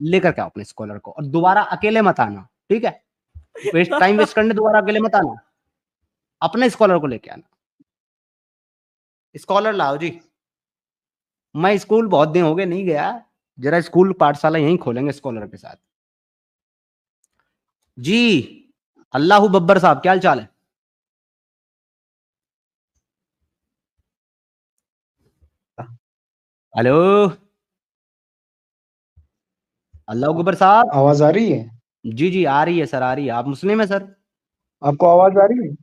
लेकर के आओ अपने स्कॉलर को, और दोबारा अकेले मत आना, ठीक है? टाइम वेस्ट करने दोबारा अकेले मत आना, अपने स्कॉलर को लेके आना। स्कॉलर लाओ जी। मैं स्कूल बहुत दिन हो गए नहीं गया, जरा स्कूल पाठशाला यहीं खोलेंगे स्कॉलर के साथ। जी अल्लाह बब्बर साहब, क्या हाल चाल है? हेलो अल्लाह गब्बर साहब। आवाज आ रही है? जी जी आ रही है सर, आ रही है। आप मुस्लिम है सर? आपको आवाज आ रही है?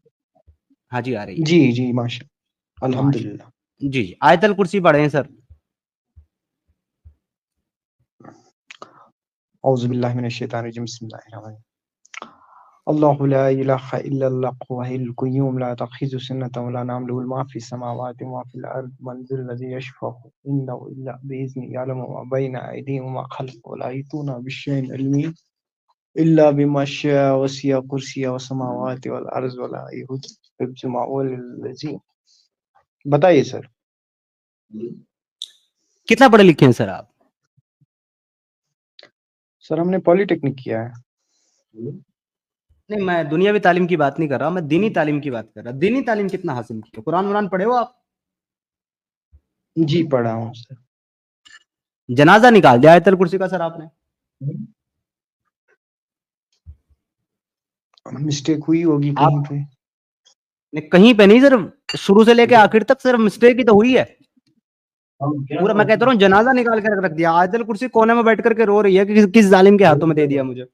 हाँ जी आ रही है। जी जी माशा माशा, अल्हम्दुलिल्लाह। जी जी आयतल कुर्सी पढ़े हैं सर। औज़ु बिल्लाहि मिनश शैतानिर रजीम, बिस्मिल्लाहिर रहमानिर रहीम। अल्लाहु ला इलाहा इल्लल्लाहु हय्युल क़य्यूम ला तअख़ुज़ुहु सिनतुन व ला नौम लहु मा फ़िस समावाति व मा फ़िल अर्ज़ मन ज़ल्लज़ी यशफ़अउ इंदहु इल्ला बिइज़्निही यअलमु मा बैना अयदीहिम व मा ख़ल्फ़हुम व ला युहीतूना बिशैइन मिन इल्मिही इल्ला बिमा शाअ वसिअ कुर्सियहु समावाति वल अर्ज़ व ला यऊदुहु हिफ़्ज़ुहुमा व हुवल अज़ीम। बताइए सर। कितना पढ़े लिखे हैं सर आप? सर हमने पॉलिटेक्निक किया है। नहीं, मैं दुनियावी तालीम की बात नहीं कर रहा, मैं दीनी तालीम की बात कर रहा। दीनी तालीम कितना हासिल किया? कुरान वुरान पढ़े हो आप? जी पढ़ा हूँ सर। जनाजा निकाल दिया आयतल कुर्सी का सर आपने? मिस्टेक हुई होगी आप कहीं पे। ने कहीं पे नहीं सर, शुरू से लेके आखिर तक सिर्फ मिस्टेक ही तो हुई है। पूरा मैं कहता रहा हूँ जनाजा निकाल के रख दिया। आयतल कुर्सी कोने में बैठ करके रो रही है कि किस जालिम के हाथों में दे दिया मुझे।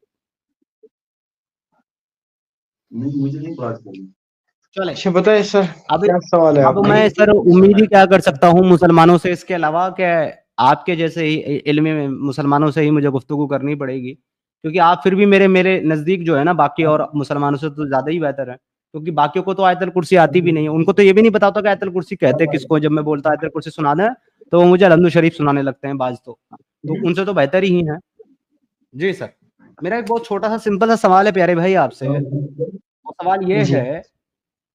मुझे नहीं बात करनी। चले अच्छा बताइए सर, अब क्या सवाल है अब आपका? मैं सर उम्मीद ही क्या कर सकता हूँ मुसलमानों से, इसके अलावा कि आपके जैसे ही इल्म में मुसलमानों से ही मुझे गुफ्तगू करनी पड़ेगी, क्योंकि आप फिर भी मेरे मेरे नज़दीक जो है ना, बाकी और मुसलमानों से तो ज़्यादा ही बेहतर है, क्योंकि बाकियों को तो आयतल कुर्सी आती भी नहीं है। उनको तो ये भी नहीं पता होता कि आयतल कुर्सी कहते किसको। जब मैं बोलता आयतल कुर्सी सुना दें तो वो मुझे अलहम्दुल शरीफ सुनाने लगते हैं बाज तो उनसे तो बेहतर ही है। जी सर, मेरा एक बहुत छोटा सा सिंपल सा सवाल है प्यारे भाई आपसे। वो सवाल ये जी। है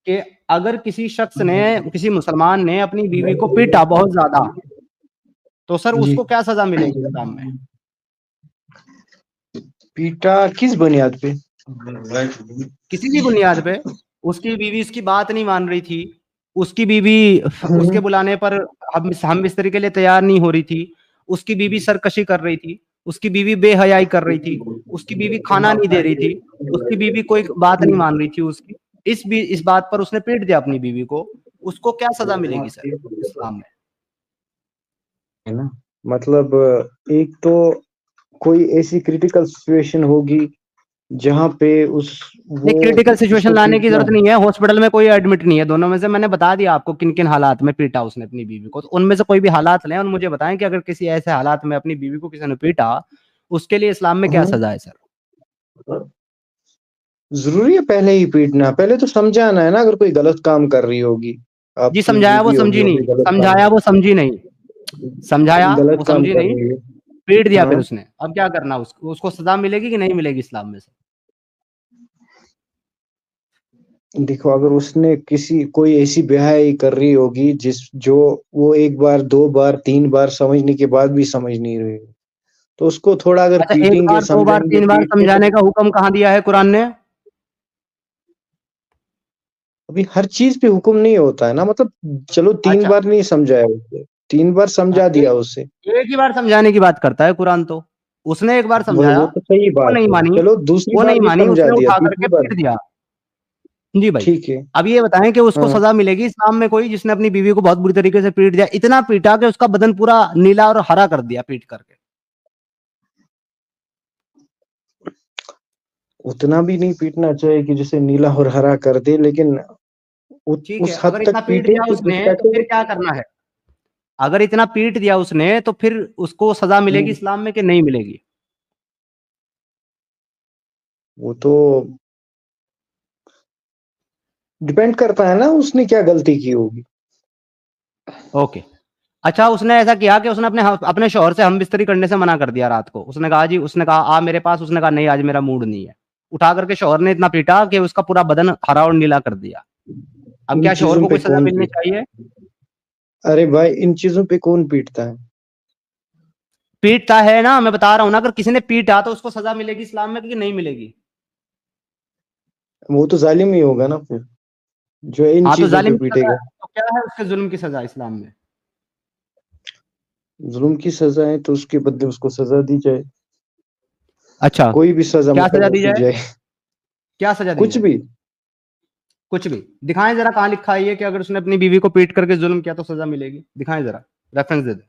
कि अगर किसी शख्स ने, किसी मुसलमान ने अपनी बीवी को पीटा बहुत ज्यादा, तो सर जी। उसको क्या सजा मिलेगी इस्लाम में? पीटा किस बुनियाद पे? किसी भी बुनियाद पे। उसकी बीवी उसकी बात नहीं मान रही थी, उसकी बीवी उसके बुलाने पर हम बिस्तरी के लिए तैयार नहीं हो रही थी, उसकी बीवी सरकशी कर रही थी, उसकी बीवी बेहयाई कर रही थी, उसकी बीवी खाना नहीं दे रही थी, उसकी बीवी कोई बात नहीं मान रही थी उसकी, इस बात पर उसने पीट दिया अपनी बीवी को, उसको क्या सजा मिलेगी सर इस्लाम में? है ना, मतलब एक तो कोई ऐसी क्रिटिकल सिचुएशन होगी जहाँ पे नहीं, वो क्रिटिकल सिचुएशन उसको लाने की पीटना जरूरत नहीं है, हॉस्पिटल में कोई एडमिट नहीं है। दोनों में से मैंने बता दिया आपको किन किन हालात में पीटा उसने अपनी बीवी को, तो उनमें से कोई भी हालात लें और मुझे बताएं कि अगर किसी ऐसे हालात में अपनी बीवी को किसी ने पीटा, उसके लिए इस्लाम में क्या है। सजा है सर? जरूरी है पहले ही पीटना? पहले तो समझाना है ना, अगर कोई गलत काम कर रही होगी, जी आपकी समझाया वो बीवी होगी समझी वो नहीं, भी गलत काम समझाया वो समझी नहीं, समझाया वो गलत काम समझी कर नहीं, रही है। पीट दिया फिर हाँ उसने। अब क्या करना उसको? उसको सजा मिलेगी कि नहीं मिलेगी इस्लाम में से? देखो, अगर उसने कोई ऐसी बेहयाई कर रही होगी जो वो एक बार, दो बार, तीन बार समझने के बाद भी समझ नहीं रही, तो उसको थोड़ा अगर अच्छा, एक पीटेंगे, बार दो बार समझाएंगे, तीन बार पीटेंगे तो समझाने का हुक्म कहाँ दिया है कुरान ने? अभी हर चीज पे हुक्म नहीं होता है ना। मतलब चलो 3 अच्छा, बार नहीं समझाया उसे, 3 बार हाँ, समझा दिया उसे। एक ही बार समझाने की बात करता है कुरान तो। उसने एक बार समझाया, वो तो सही वो बात नहीं है। मानी, चलो दूसरी वो बार नहीं भी मानी, समझा उसने दिया, उठा करके तीसरी बार पीट दिया। जी भाई, ठीक है। अब ये बताएं कि उसको हाँ, सजा मिलेगी इस्लाम में कोई जिसने अपनी बीवी को बहुत बुरी तरीके से पीट दिया, इतना पीटा कि उसका बदन पूरा नीला और हरा कर दिया पीट करके? उतना भी नहीं पीटना चाहिए कि जिसे नीला और हरा कर दे, लेकिन ठीक है, उस हद अगर तक इतना पीट पीटे दिया कि उसने उसका तो फिर क्या करना है? अगर इतना पीट दिया उसने तो फिर उसको सजा मिलेगी इस्लाम में कि नहीं मिलेगी? वो तो डिपेंड करता है ना, उसने क्या गलती की होगी। ओके। अच्छा, उसने ऐसा किया कि उसने अपने अपने शौहर से हम बिस्तरी करने से मना कर दिया रात को। उसने कहा जी, उसने कहा आ मेरे पास, उसने कहा नहीं आज मेरा मूड नहीं है। उठा करके शौहर ने इतना पीटा कि उसका पूरा बदन हरा और नीला कर दिया। अब इन क्या शौहर चीजों को पे कोई सजा कौन मिलनी पीट चाहिए? अरे भाई, इन चीजों पे कौन पीटता है? पीटता है ना, मैं बता रहा हूं ना, अगर किसी ने पीटा तो उसको सजा मिलेगी इस्लाम में कि नहीं मिलेगी? वो तो जालिम ही होगा ना फिर, जो इन हाँ तो चीजों पे जालिम की सजा पीटेगा। है, तो क्या है उसके जुल्म की सजा इस्लाम में? जुल्म की सजा है तो उसके बदले उसको सजा दी जाए, अच्छा, कोई भी सजा क्या सजा मुकर्रर दी की जाए? जाए। क्या सजा दी कुछ जाए? भी। कुछ भी? दिखाएं जरा, कहाँ लिखा है ये कि अगर उसने अपनी बीवी को पीट करके जुल्म किया तो सजा मिलेगी? दिखाएं जरा, रेफरेंस दे दे।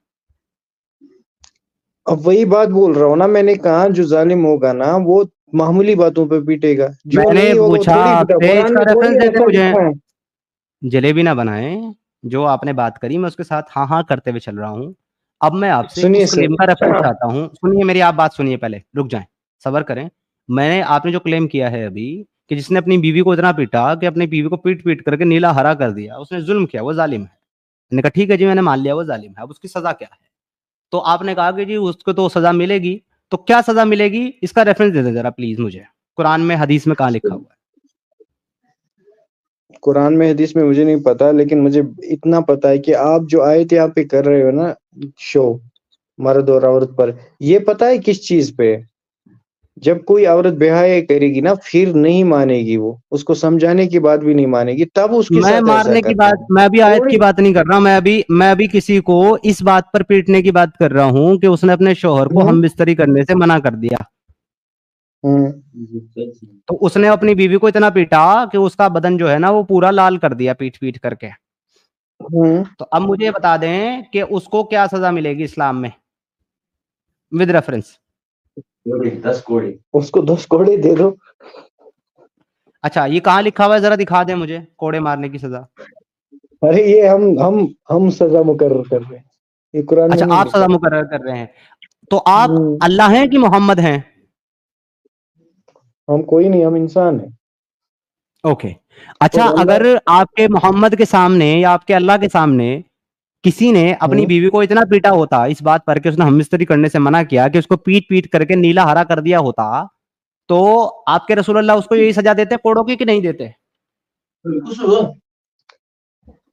अब वही बात बोल रहा हूँ ना, मैंने कहा जो जालिम होगा ना वो मामूली बातों पे पीटेगा, जो मैंने नहीं होगा वो पूछा थोड़ी पीटा। आपसे, कुरान इसका में रेफरेंस थोड़ी दे दे ऐसा मुझे। लिखा है। जलेबी ना बनाए, जो आपने बात करी मैं उसके साथ हाँ हाँ करते हुए चल रहा हूँ। अब मैं आपसे सुनिए उस सर। क्लेम का रेफरेंस चाहता हूँ। सुनिए मेरी आप बात सुनिए, पहले रुक जाएं, सब्र करें। मैंने आपने जो क्लेम किया है अभी कि जिसने अपनी बीवी को इतना पीटा कि अपनी बीवी को पीट पीट करके नीला हरा कर दिया, उसने जुल्म किया, वो जालिम है। मैंने कहा ठीक है जी, मैंने मान लिया वो जालिम है, अब उसकी सजा क्या है? तो आपने कहा कि जी उसको तो सजा मिलेगी। तो क्या सजा मिलेगी, इसका रेफरेंस दे दे जरा प्लीज मुझे, कुरान में हदीस में कहाँ लिखा हुआ है? कुरान में हदीस में मुझे नहीं पता, लेकिन मुझे इतना पता है कि आप जो आयत यहाँ पे कर रहे हो ना, शो मर्द और औरत पर, ये पता है किस चीज पे है? जब कोई औरत बेहया करेगी ना, फिर नहीं मानेगी, वो उसको समझाने की बात भी नहीं मानेगी, तब उसके मैं साथ ऐसा मारने की करना बात, है। मैं अभी आयत की थोड़ी। बात नहीं कर रहा, मैं अभी किसी को इस बात पर पीटने की बात कर रहा हूँ कि उसने अपने शोहर को हम्म। हम बिस्तरी करने से मना कर दिया। हम्म। तो उसने अपनी बीवी को इतना पीटा कि उसका बदन जो है ना वो पूरा लाल कर दिया पीट पीट करके। हम्म। तो अब मुझे ये बता दें कि उसको क्या सजा मिलेगी इस्लाम में, विद रेफरेंस। उसको 10 कोड़े दे दो। अच्छा, ये कहाँ लिखा हुआ है, जरा दिखा दे मुझे कोड़े मारने की सजा। अरे ये हम सजा मुकर्रर कर रहे हैं, ये कुरान में अच्छा, नहीं आप सजा लिखा। मुकर्रर कर रहे हैं। तो आप हम्म। अल्लाह हैं कि मोहम्मद हैं? हम कोई नहीं, हम इंसान हैं। ओके। अच्छा, और अगर अल्लाह। आपके मोहम्मद के सामने या आपके अल्लाह के सामने किसी ने अपनी हम्म। बीवी को इतना पीटा होता इस बात पर कि उसने हममिस्त्री करने से मना किया, कि उसको पीट पीट करके नीला हरा कर दिया होता, तो आपके रसूल अल्लाह उसको यही सजा देते कोड़ों की कि नहीं देते?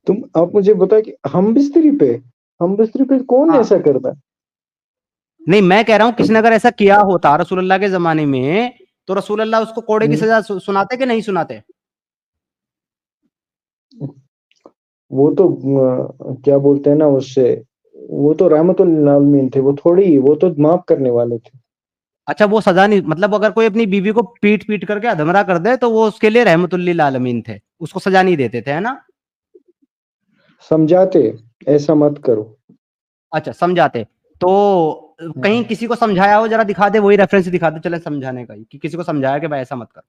तुम आप मुझे बता कि हम बिस्तरी पे कौन हाँ, ऐसा करता है? नहीं मैं कह रहा हूं किसी ने अगर ऐसा किया होता रसूल अल्लाह के जमाने में, तो रसूल अल्लाह उसको कोड़े की हम्म। सजा सुनाते कि नहीं सुनाते? वो तो क्या बोलते हैं ना उससे, वो तो रहमतुल आलमीन थे, वो थोड़ी, वो तो माफ करने वाले थे। अच्छा, वो सजा नहीं, मतलब अगर कोई अपनी बीवी को पीट पीट करके अधमरा कर दे तो वो उसके लिए रहमतुल लिल आलमीन थे, उसको सजा नहीं देते थे, है ना? समझाते, ऐसा मत करो। अच्छा, समझाते। तो कहीं हम्म। किसी को समझाया हो, जरा दिखा दे, वही रेफरेंस दिखा दे चले समझाने का ही, कि किसी को समझाया कि भाई ऐसा मत कर।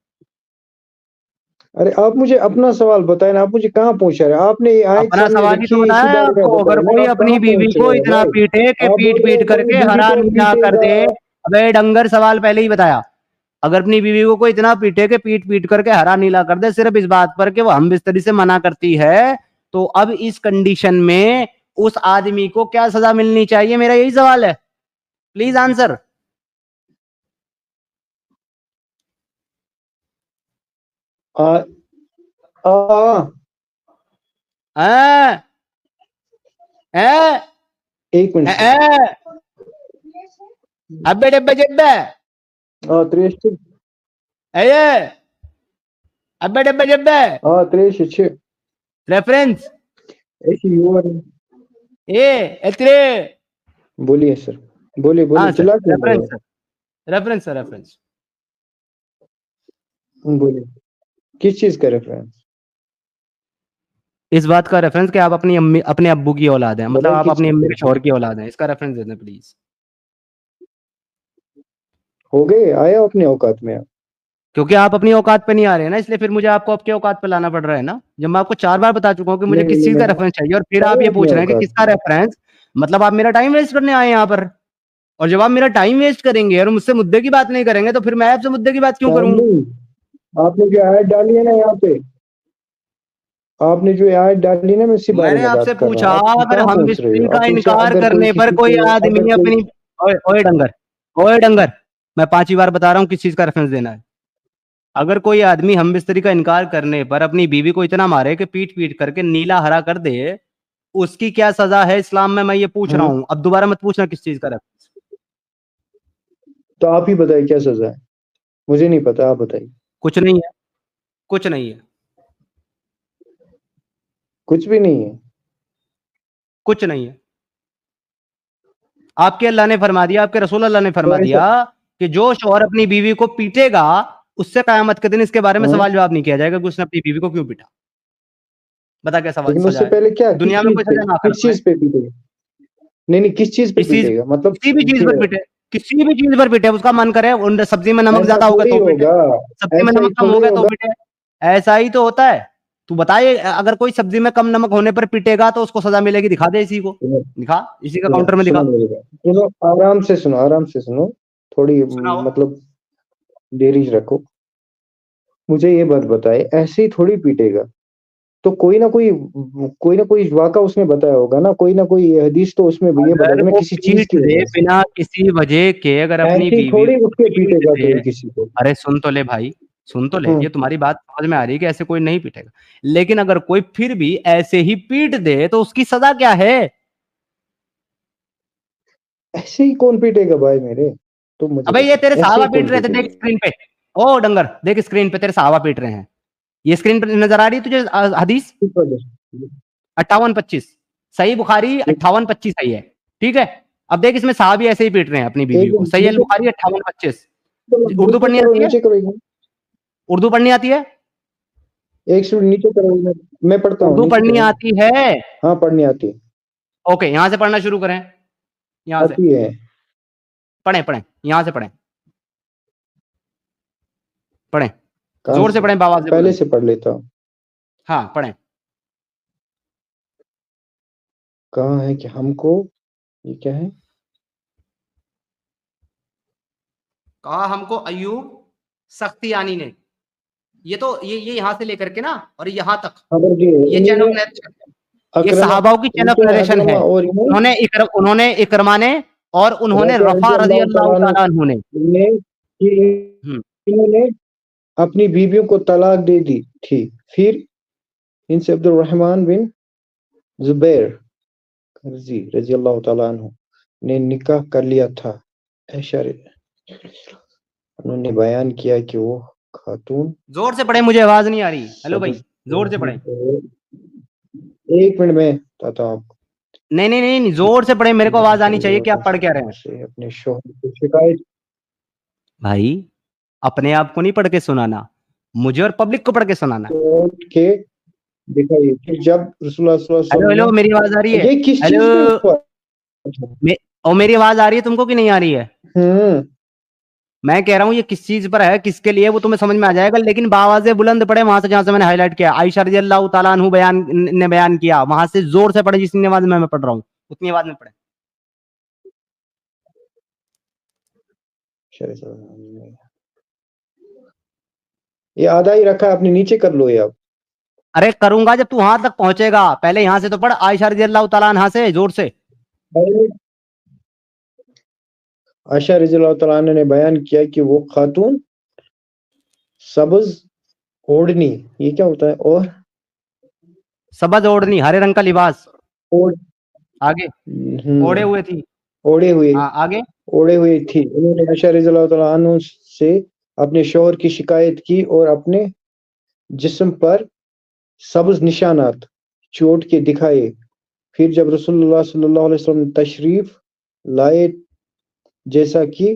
अरे आप मुझे अपना सवाल बताए ना, आप मुझे कहाँ पहुंचा रहे हैं? आपने ये आयत अपना सामने सवाल ही तो रखी है, इसी बताया है बारे में आपको, अगर बताए ना, कोई आप अपनी कहाँ बीवी पहुंच को रहे हैं इतना भाई? पीटे कि आप बोल पीट रहे पीट हैं कोई करके बीवी हरा को नीला कर पीटेगा। दे। अबे डंगर, सवाल पहले ही बताया। अगर अपनी बीवी को कोई इतना पीटे कि पीट पीट करके हरा नीला कर दे सिर्फ इस बात पर कि वो हम बिस्तरी से मना करती है, तो अब इस कंडीशन में उस आदमी को क्या सजा मिलनी चाहिए, मेरा यही सवाल है। Please answer. आ, आ, है? है? एक मिनट से। है? अबे डब्बे जब्बे। त्रेश। अये, अबे डब्बे जब्बे। त्रेश छे। रेफरेंस। ऐसी हुआ नहीं। ए एतरे। बोलिए सर, बोलिए बोलिए, हाँ सर, चिल्ला क्यों रहे रेफरेंस हो? Sir, reference sir, reference. बोलिए, किस चीज का रेफरेंस? इस बात का रेफरेंस कि आप अपनी अम्मी अपने अब्बू की औलाद हैं, मतलब बताइए आप किस अपनी चीज अम्मी का के रेफरेंस? शौहर की औलाद हैं, इसका रेफरेंस दे दें प्लीज। हो गए, आया अपने औकात में आप। क्योंकि आप अपनी औकात पे नहीं आ रहे हैं ना, इसलिए फिर मुझे आपको आपके औकात पे लाना पड़ रहा है ना, जब मैं आपको 4 बार बता चुका हूँ कि मुझे नहीं किस नहीं चीज का नहीं, रेफरेंस चाहिए और फिर आप आया ये अपने पूछ रहे हैं कि औकात किसका में। रेफरेंस। मतलब आप मेरा टाइम वेस्ट करने आए हैं यहाँ पर, और जब आप मेरा टाइम वेस्ट करेंगे और मुझसे मुद्दे की बात नहीं करेंगे तो फिर मैं आपसे मुद्दे की बात क्यों टाइम करूं? नहीं, आपने जो आयत डाली है ना यहाँ पे, आपने जो आयत डाली ना, मैं इसी बारे मैंने में आपसे बात कर रहा पूछा, हूँ। आप अगर कहाँ हम पहुंच रहे बिस्ती हो? का आप पूछा इनकार अगर कोई करने पर किसी कोई को, अगर आदमी कोई। अपनी, ओए ओए डंगर, ओए डंगर, मैं 5वीं बार बता रहा हूँ किस चीज का रेफरेंस देना है। अगर कोई आदमी हम बिस्तरी का इनकार करने पर अपनी बीवी को इतना मारे कि पीट पीट करके नीला हरा कर दे, उसकी क्या सजा है इस्लाम में, मैं ये पूछ रहा हम्म। हूँ। अब दोबारा मत पूछना किस चीज का रेफरेंस। तो आप ही बताइए क्या सजा है, मुझे नहीं पता, आप बताइए। कुछ नहीं है, कुछ नहीं है, कुछ भी नहीं है। कुछ नहीं है। आपके अल्लाह ने फरमा दिया, आपके रसूल अल्लाह ने फरमा तो ऐसा, दिया कि जो शौहर अपनी बीवी को पीटेगा उससे कयामत के दिन इसके बारे में हाँ, सवाल जवाब नहीं किया जाएगा कि उसने अपनी बीवी को क्यों पीटा। बता क्या सवाल लेकिन सजा उससे है? पहले क्या, दुनिया में कोई सजा ना कर किस पाए। चीज पे पीटेगा? नहीं नहीं, किस चीज पे किसी पीटेगा मतलब किसी भी चीज पर पीटे, किसी भी चीज पर पीटे, उसका मन करे, उन सब्जी में नमक ऐसा ज्यादा हो गया थोड़ी तो पीटे, होगा, सब्जी में ऐसा ही नमक कम हो थोड़ी गया तो होगा। पीटे। ऐसा ही तो होता है। तू बताइए, अगर कोई सब्जी में कम नमक होने पर पीटेगा तो उसको सजा मिलेगी, दिखा दे इसी को, सुनो दिखा, इसी का सुनो काउंटर में सुनो दिखा। मेरी बात, सुनो आराम से सुनो, आराम से सुनो, थोड़ी सुनाओ। मतलब देरी रखो। मुझे ये बात बताए, ऐसे ही थोड़ी पीटेगा, तो कोई ना कोई वाक़ा उसने बताया होगा ना, कोई ना कोई हदीस तो उसमें ये अगर बताएगा ना, वो किसी चीज पीट की दे वजह से। बिना किसी वजह के, अगर अपनी ऐसे ही बीवी थोड़ी को उठ के पीट पीटेगा दे, कोई किसी को। अरे सुन तो ले भाई, सुन तो ले, हम्म, ये तुम्हारी बात समझ में आ रही है कि ऐसे कोई नहीं पीटेगा, लेकिन अगर कोई फिर भी ऐसे ही पीट दे तो उसकी सजा क्या है? ऐसे ही कौन पीटेगा भाई मेरे, तुम मुझे अबे ये बताओ, तेरे ऐसे साहबा ही पीट कौन रहे थे, पीटेगा? देख स्क्रीन पे। ओ डंगर, देख स्क्रीन पे तेरे साहबा पीट रहे हैं। ये स्क्रीन पे नजर आ रही है तुझे हदीस? किस वजह से? 58-25 सही बुखारी, 58-25 सही है, ठीक है। अब देख इसमें साहब ऐसे ही पीट रहे हैं अपनी बीवी एक को, सही है नीचे बुखारी 58-25। उर्दू नीचे पढ़नी करो, आती है? नीचे करो, एक मिनट, उर्दू पढ़नी आती है? एक मिनट नीचे करो, एक मिनट, मैं पढ़ता हूँ, उर्दू नीचे पढ़नी करो ना। आती है? हाँ पढ़नी आती है। ओके, यहां से पढ़ना शुरू करें, यहां से आती है। पढ़ें, पढ़ें, यहां से पढ़ें, पढ़ें, कहाँ जोर से से? पढ़ें, बाबा से पहले बुलंद। से पढ़ लेता हूँ। हाँ पढ़ें। कहाँ है कि हमको, ये क्या है? कहा हमको अयूब सख्तियानी ने, ये तो ये यहां से लेकर के ना और यहां तक, खबर की है ये चैन इन्हीं ऑफ ने, नरेशन, ये अकरमा, सहाबाओं की चैन ऑफ इनको नरेशन अकरमा है। और इन्हें उन्होंने इकरमा ने और उन्होंने राजा रफा रजी रजी अल्लाह अल्लाह तआला तआला अन्हु ने। ने कि हम्म, इन्होंने अपनी बीवियों को तलाक दे दी थी, फिर इनसे अब्दुल रहमान बिन जुबैर रजी रजी अल्लाह तआला अन्हु ने निकाह कर लिया था। ऐशा उन्होंने बयान किया कि वो खातून जोर से पढ़े, मुझे आवाज नहीं आ रही। हेलो सब, भाई, जोर से पढ़े। एक मिनट में बताता हूँ आपको। नहीं नहीं नहीं, जोर से पढ़े, मेरे को आवाज आनी चाहिए कि आप पढ़ क्या रहे हैं। से अपने शौहर की शिकायत, भाई अपने आप को नहीं पढ़ के सुनाना, मुझे और पब्लिक को पढ़ के सुनाना है। कोर्ट के दिखाई, फिर जब रसूलुल्लाह सल्लल्लाहु अलैहि हेलो वसल्लम हेलो, मेरी आवाज आ रही ने, है? ये किस हेलो, चीज पे हुआ था? और मेरी आवाज आ रही है तुमको कि नहीं आ रही है? हम्म, मैं कह रहा हूँ ये किस चीज पर है, किसके लिए, वो तुम्हें समझ में आ जाएगा, लेकिन बावाज़े बुलंद पड़े वहां से जहां से मैंने हाईलाइट किया, आयशा रजी अल्लाह तआला अन्हु बयान ने बयान किया, वहां से जोर से पढ़े, जितनी आवाज में मैं पढ़ रहा हूँ उतनी आवाज में पढ़े। ये आधा ही रखा है, आपने नीचे कर लो ये अब। अरे करूंगा जब तू वहां तक पहुंचेगा, पहले यहां से तो पढ़, आयशा रजी अल्लाह तआला अन्हा से जोर से। आयशा रज़ी अल्लाह तआला अन्हा ने बयान किया कि वो खातून सब्ज ओढ़नी, ये क्या होता है? और सबज ओढ़नी, हरे रंग का लिबास, ओढ़, आगे ओढ़े हुए थी। ओढ़े हुए, हाँ आगे। ओढ़े हुए थी। उन्होंने आयशा रज़ी अल्लाह तआला अन्हा से अपने शौहर की शिकायत की और अपने जिस्म पर सब्ज निशानात चोट के दिखाए। फिर जब रसूलुल्लाह सल्लल्लाहु अलैहि वसल्लम तशरीफ लाए, जैसा कि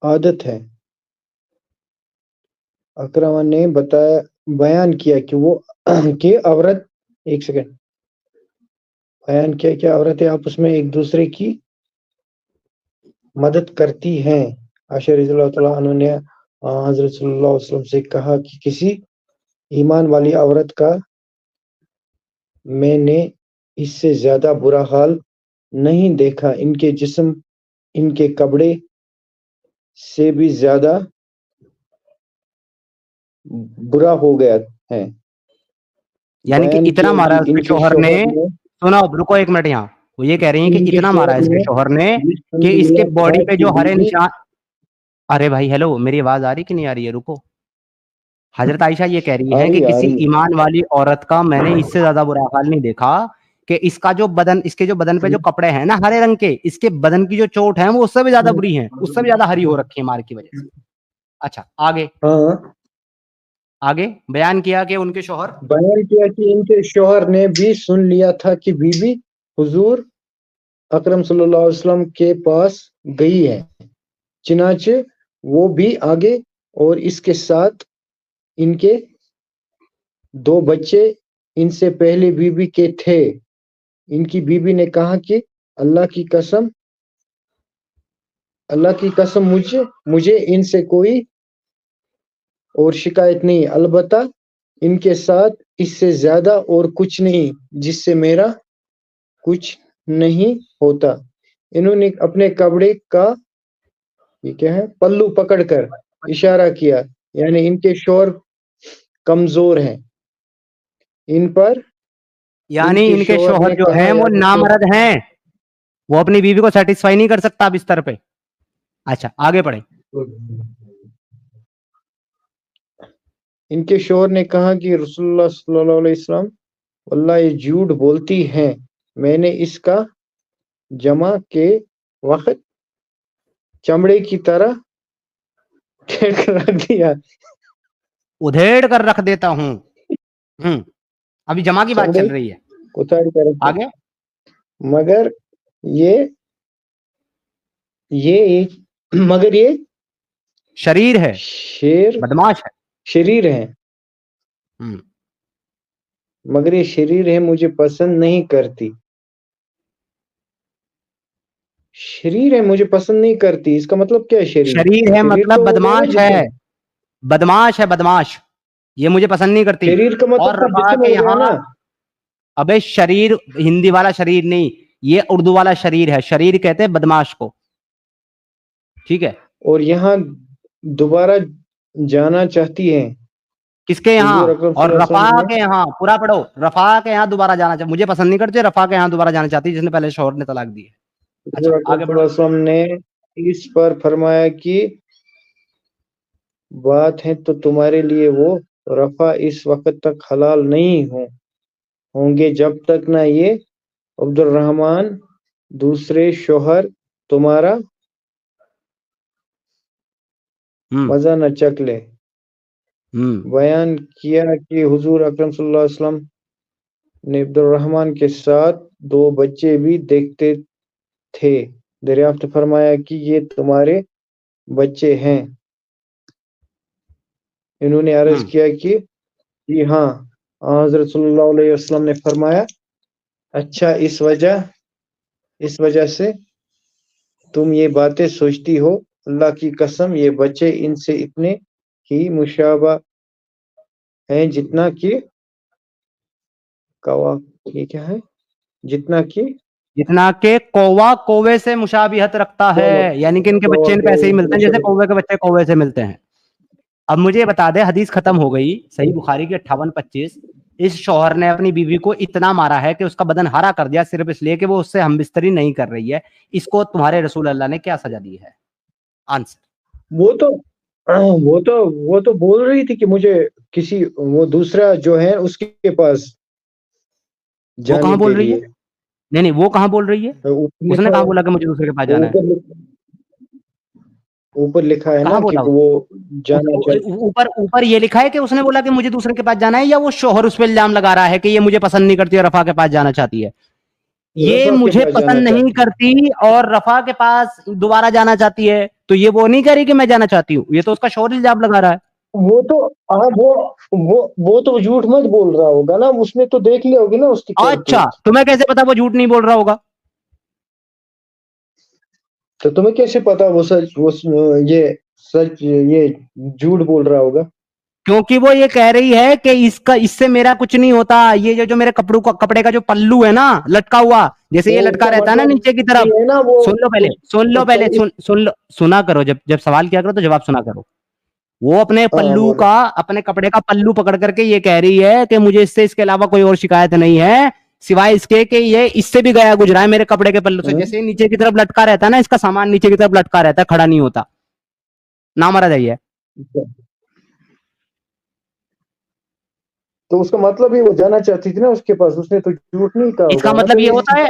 आदत है, अकरमा ने बताया, बयान किया कि वो कि औरत, एक सेकंड, बयान किया कि औरतें आपस में एक दूसरे की मदद करती हैं। आयशा रज़ियल्लाहु तआला अन्हा ने हज़रत सल्लल्लाहु अलैहि वसल्लम से कहा कि किसी ईमान वाली औरत का मैंने इससे ज्यादा बुरा हाल नहीं देखा, इनके जिस्म इनके कपड़े से भी ज्यादा बुरा हो गया है। यानी कि बयान इतना किया मारा कि है उसके इनके शौहर ने, शौहर ने, सुनो रुको एक मिनट, यहाँ वो ये कह रही है कि इनके इतना मारा है शौहर इसके ने शौहर ने जिस कि तंज इसके लिया बॉडी था पे कि जो हरे बीवी, निशान। अरे भाई हेलो, मेरी आवाज आ रही कि नहीं आ रही है? रुको। हजरत आयशा ये कह रही आ है रही कि आ किसी रही है। ईमान वाली औरत का मैंने इससे ज्यादा बुरा हाल नहीं देखा कि इसका जो बदन, इसके जो बदन पे जो कपड़े हैं ना हरे रंग के, इसके बदन की जो चोट है वो उससे भी ज्यादा बुरी है, उससे भी ज्यादा हरी हो रखी है मार की वजह से। अच्छा आगे, हाँ, आगे बयान किया कि उनके शौहर, बयान किया कि इनके शौहर ने भी सुन लिया था कि बीबी हुजूर अकरम सल्लल्लाहु अलैहि वसल्लम के पास गई है, चिनाचे वो भी आगे और इसके साथ इनके 2 बच्चे इनसे पहले बीबी के थे। इनकी बीबी ने कहा कि अल्लाह की कसम, अल्लाह की कसम मुझे इनसे कोई और शिकायत नहीं, अलबत्ता इनके साथ इससे ज्यादा और कुछ नहीं जिससे मेरा कुछ नहीं होता। इन्होंने अपने कपड़े का, ये क्या है, पल्लू पकड़कर इशारा किया, यानी इनके शौहर कमजोर हैं। इन पर यानी इनके इनके शौहर शौहर ने जो कहा, हैं या वो रसूल, नामर्द हैं, वो अपनी बीवी को सेटिस्फाई नहीं कर सकता बिस्तर पे। अच्छा आगे पढ़े। इनके शौहर ने कहा कि रसूलुल्लाह सल्लल्लाहु अलैहि वसल्लम, अल्लाह ये झूठ बोलती हैं, मैंने इसका जमा के वक्त चमड़े की तरह घेर कर रख दिया। उधेड़ कर रख देता हूँ। अभी जमा की बात चमड़े चल रही है, उतार कर रख दिया। आगे। मगर ये एक मगर ये शरीर है, शेर बदमाश है। शरीर है, हम्म, मगर ये शरीर है, मुझे पसंद नहीं करती। शरीर है, मुझे पसंद नहीं करती, इसका मतलब क्या है? शरीर शरीर है शरीर मतलब तो हो गया ना बदमाश जिस्म। है, बदमाश है, बदमाश, ये मुझे पसंद नहीं करती। शरीर का मतलब और तो रफा जिस्म के हो गया यहाँ, ना। अबे शरीर हिंदी वाला शरीर नहीं, ये उर्दू वाला शरीर है, शरीर कहते हैं बदमाश को, ठीक है। और यहाँ दोबारा जाना चाहती है किसके यहाँ? हुजूर अकरम और सल्लल्लाहु अलैहि रफा वसल्लम ने। के यहाँ, पूरा पढ़ो, रफा के यहाँ दोबारा जाना चाहती, मुझे पसंद नहीं करती, रफा के यहाँ दोबारा जाना चाहती जिसने पहले शौहर ने तलाक दी है। अच्छा हुजूर अकरम आगे सल्लल्लाहु बढ़ो। अलैहि वसल्लम ने इस पर फरमाया कि बात है तो तुम्हारे लिए वो रफा इस वक्त तक हलाल नहीं होंगे जब तक ना ये अब्दुर्रहमान दूसरे शौहर तुम्हारा हम्म मजा न चख ले। हम्म बयान किया कि हुजूर अकरम सल्लल्लाहु अलैहि वसल्लम ने अब्दुर्रहमान के साथ 2 बच्चे भी देखते थे। दरियाफ्त फरमाया कि ये तुम्हारे बच्चे हैं। इन्होंने अर्ज हम्म किया कि जी हाँ। हजरत सल्लल्लाहु अलैहि वसल्लम ने फरमाया, अच्छा, इस वजह से तुम ये बातें सोचती हो, अल्लाह की कसम ये बच्चे इनसे इतने ही मुशाबा हैं जितना कि कवा, ये क्या है, जितना कि जितना के कौवा कौवे से मुशाबिहत रखता है, यानी कि इनके बच्चे इन पे ऐसे ही मिलते हैं जैसे कौवे के बच्चे कौवे से मिलते हैं। अब मुझे बता दे, हदीस खत्म हो गई, सही बुखारी की 58-25, इस शौहर ने अपनी बीवी को इतना मारा है कि उसका बदन हरा कर दिया सिर्फ इसलिए कि वो उससे हमबिस्तरी नहीं कर रही है। इसको तुम्हारे रसूल अल्लाह ने क्या सजा दी है? आंसर। वो तो वो तो बोल रही थी कि मुझे किसी वो दूसरा जो है उसके पास वो जाने कहाँ के बोल रही है? लिए। नहीं नहीं, वो कहाँ बोल रही है? तो ऊपर उसने लिखा कहाँ है, बोला कि मुझे दूसरे के पास वो जाना है? ऊपर लिखा है ना कहाँ कि बोला? वो जाना चाहिए। ऊपर ऊपर ये लिखा है कि उसने बोला कि मुझे दूसरे के पास जाना है, या वो शौहर उस पर इल्जाम लगा रहा है कि ये मुझे पसंद नहीं करती और रफा के पास जाना चाहती है? ये रफा के मुझे पास जाना पसंद नहीं चाहती है। करती और रफा के पास दोबारा जाना चाहती है, तो ये वो नहीं कह रही कि मैं जाना चाहती हूँ, ये तो उसका शौहर इल्जाम लगा रहा है। वो तो, हाँ, वो तो झूठ मत बोल रहा होगा ना, उसने तो देख लिया होगी ना उसकी अच्छा, करतूत। तुम्हें कैसे पता वो झूठ नहीं बोल रहा होगा? तो तुम्हें कैसे पता ये सच, ये झूठ बोल रहा होगा? क्योंकि वो ये कह रही है कि इसका, इससे मेरा कुछ नहीं होता, ये जो मेरे कपड़ों का, कपड़े का जो पल्लू है ना लटका हुआ, जैसे ये तो लटका उसका रहता है ना मतलब नीचे की तरफ। ये है ना, वो सुन लो पहले, सुन लो उसका पहले, सुन लो, सुना करो, जब जब सवाल किया करो तो जवाब सुना करो। वो अपने हाँ, पल्लू बोलो। का, अपने कपड़े का पल्लू पकड़ करके ये कह रही है कि मुझे इससे, इसके अलावा कोई और शिकायत नहीं है, सिवाय इसके कि ये इससे भी गया गुजरा है मेरे कपड़े के पल्लू से, हाँ? जैसे ये नीचे की तरफ लटका रहता है ना, इसका सामान नीचे की तरफ लटका रहता है, खड़ा नहीं होता, ना मारा जाइए। तो उसका मतलब ही वो जाना चाहती थी ना उसके पास, उसने तो झूठ नहीं कहा इसका होगा। मतलब ये होता है,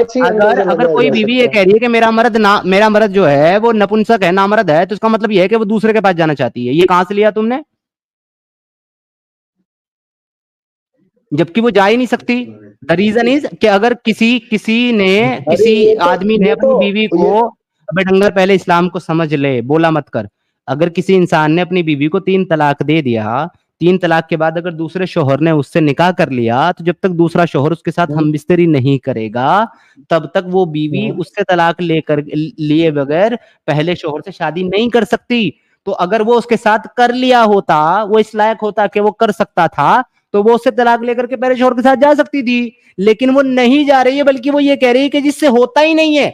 अगर कोई बीवी ये कह रही है कि मेरा मर्द जो है वो नपुंसक है, नामर्द है, तो इसका मतलब ये है कि वो दूसरे के पास जाना चाहती है। ये कहां से लिया तुमने? जबकि वो जा ही नहीं सकती। द रीजन इज कि अगर अरे किसी आदमी ने अपनी बीवी को, अबे डंगर पहले इस्लाम को समझ ले, बोला मत कर। अगर किसी इंसान ने अपनी बीवी को 3 तलाक दे दिया, 3 तलाक के बाद अगर दूसरे शोहर ने उससे निकाह कर लिया, तो जब तक दूसरा शोहर उसके साथ हमबिस्तरी नहीं करेगा, तब तक वो बीवी उससे तलाक लिए बगैर पहले शोहर से शादी नहीं कर सकती। तो अगर वो उसके साथ कर लिया होता, वो इस लायक होता कि वो कर सकता था, तो वो उससे तलाक लेकर के पहले शोहर के साथ जा सकती थी। लेकिन वो नहीं जा रही है, बल्कि वो ये कह रही है कि जिससे होता ही नहीं है,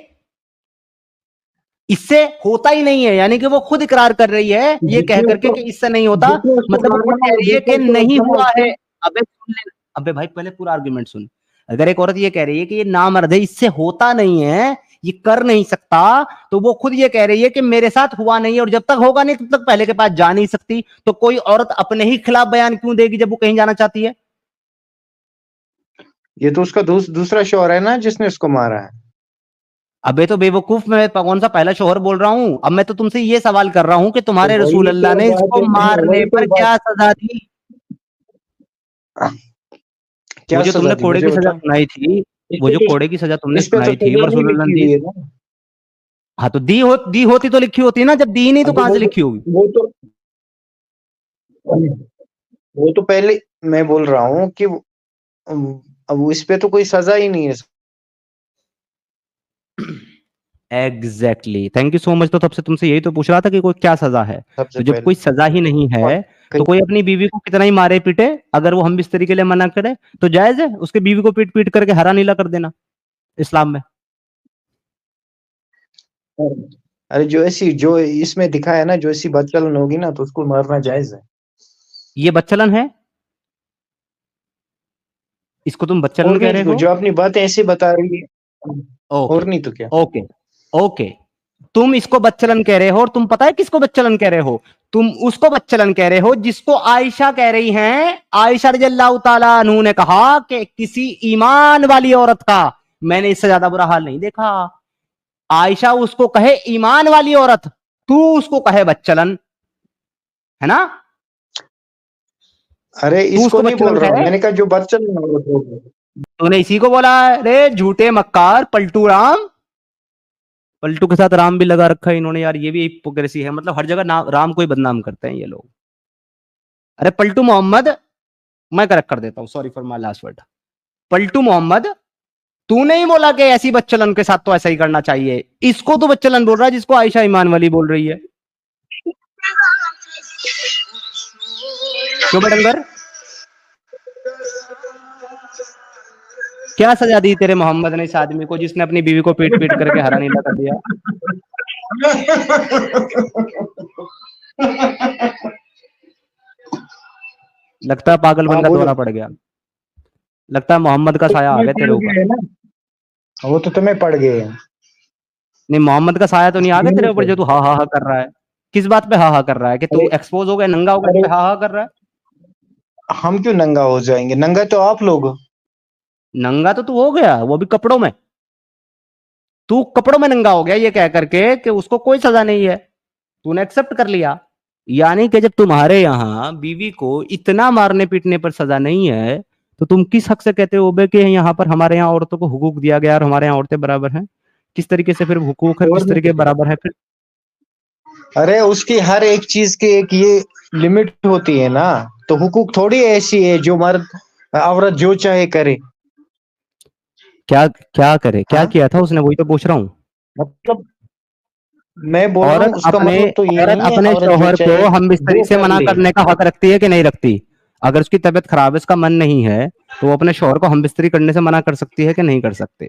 इससे होता ही नहीं है, यानी कि वो खुद इकरार कर रही है ये कह करके कि इससे नहीं होता। मतलब वो खुद कह रही है कि नहीं हुआ है। अबे सुन ले, अबे भाई पहले पूरा आर्गुमेंट सुन। अगर एक औरत ये कह रही है कि ये नामर्द है, इससे होता नहीं है, ये कर नहीं सकता, तो वो खुद ये कह रही है कि मेरे साथ हुआ नहीं है, और जब तक होगा नहीं तब तक पहले के पास जा नहीं सकती। तो कोई औरत अपने ही खिलाफ बयान क्यों देगी जब वो कहीं जाना चाहती है? ये तो उसका दूसरा शौहर है ना जिसने उसको मारा है। अबे तो बेवकूफ, मैं कौन सा पहला शोहर बोल रहा हूं? अब मैं तो तुमसे ये सवाल कर रहा हूं कि तो तुम्हारे रसूल वही अल्लाह तो ने बात इसको है, मारने वही तो पर बात, क्या सजा दी? क्या वो जो सजा तुमने दी कोड़े मुझे की सजा बता। सुनाई थी, इस वो पे जो तो कोड़े की सजा तुमने इस पे तो सुनाई थी, वो सजा रसूल नहीं अल्लाह ने लिखी दी। हुई है ना। हाँ तो दी होती तो लिखी होती ना, जब दी नहीं तो अब कहां से लिखी होगी? वो तो पहले मैं बोल रहा हूँ कि अब इस पे तो कोई सजा ही नहीं है exactly, thank you so much. तो तब से तुमसे यही तो पूछ रहा था कि कोई क्या सजा है। सबसे तो जब पहले। कोई सजा ही नहीं है, तो कोई अपनी बीवी को कितना ही मारे पीटे, अगर वो हम बिस्तरी के लिए मना करे तो जायज है उसके बीवी को पीट पीट करके हरा नीला कर देना इस्लाम में। अरे जो इसमें दिखाया है ना, जो ऐसी बदचलन होगी ना तो उसको मारना जायज है। ये बच्चलन है? इसको तुम बच्चलन और कह रहे नहीं तो हो? जो अपनी बातें ऐसे बता रही है, ओके, और नहीं तो क्या। Okay, okay. तुम इसको बच्चलन कह रहे हो, और तुम पता है किसको बच्चलन कह रहे हो? तुम उसको बच्चलन कह रहे हो जिसको आयशा कह रही हैं, आयशा रज़ियल्लाहु ताला अन्हु ने कहा कि किसी ईमान वाली औरत का मैंने इससे ज्यादा बुरा हाल नहीं देखा। आयशा उसको कहे ईमान वाली औरत, तू उसको कहे बच्चलन, है ना? अरे तू इसको उसको नहीं बोल बच्चलन रहा हूँ, कहे। मैंने कहा जो बदचलन औरत होगी। तूने इसी को बोला है रे, झूठे मक्कार पलटू राम। पलटू के साथ राम भी लगा रखा है इन्होंने यार, ये भी हिपोक्रेसी है। मतलब हर जगह नाम राम को ही बदनाम करते हैं ये लोग। अरे पलटू मोहम्मद, मैं करेक्ट कर देता हूँ, sorry for my last word. पलटू मोहम्मद, तूने ही बोला कि ऐसी बच्चलन के साथ तो ऐसा ही करना चाहिए। इसको तो बच्चलन बोल रहा है जिसको आयशा ईमान वाली बोल रही है। क्यों बटंगर? क्या सजा दी तेरे मोहम्मद ने इस आदमी को जिसने अपनी बीवी को पीट पीट करके हरा नीला कर दिया? लगता है पागलपन हाँ का बोलो। दौरा पड़ गया। लगता है मोहम्मद का साया आ तुम्हें गया पड़ तेरे ऊपर। गए ना, वो तो तुम्हें पड़ गए हैं। नहीं, मोहम्मद का साया तो नहीं आ गया तेरे ऊपर जो तू हा हा हा कर रहा है? किस बात पे हा हा कर रहा है? कि तू अरे एक्सपोज हो गया, नंगा हो गया, इस अरे पे हा हा कर रहा है? हम क्यों नंगा हो जाएंगे, नंगा तो आप लोग हो। नंगा तो तू हो गया, वो भी कपड़ों में। तू कपड़ों में नंगा हो गया ये कह करके कि उसको कोई सजा नहीं है, तूने एक्सेप्ट कर लिया। यानी कि जब तुम्हारे यहाँ बीवी को इतना मारने पीटने पर सजा नहीं है, तो तुम किस हक से कहते हो बे कि यहाँ पर हमारे यहाँ औरतों को हुकूक दिया गया और हमारे यहाँ औरतें बराबर हैं? किस तरीके से फिर हुकूक है, और किस नहीं तो तरीके क्या। बराबर है फिर? अरे उसकी हर एक चीज की एक ये लिमिट होती है ना, तो हुकूक थोड़ी ऐसी है जो मर्द औरत जो चाहे करे। क्या क्या करे, क्या हाँ किया था उसने, वही तो पूछ रहा हूँ। मतलब मैं बोल रहा हूँ उसका मतलब तो ये औरत नहीं है अपने औरत जो शौहर को चाहे हम बिस्तरी वो से कर मना ले। करने का हक रखती है कि नहीं रखती? अगर उसकी तबीयत खराब है, उसका मन नहीं है, तो वो अपने शौहर को हम बिस्तरी करने से मना कर सकती है कि नहीं कर सकती?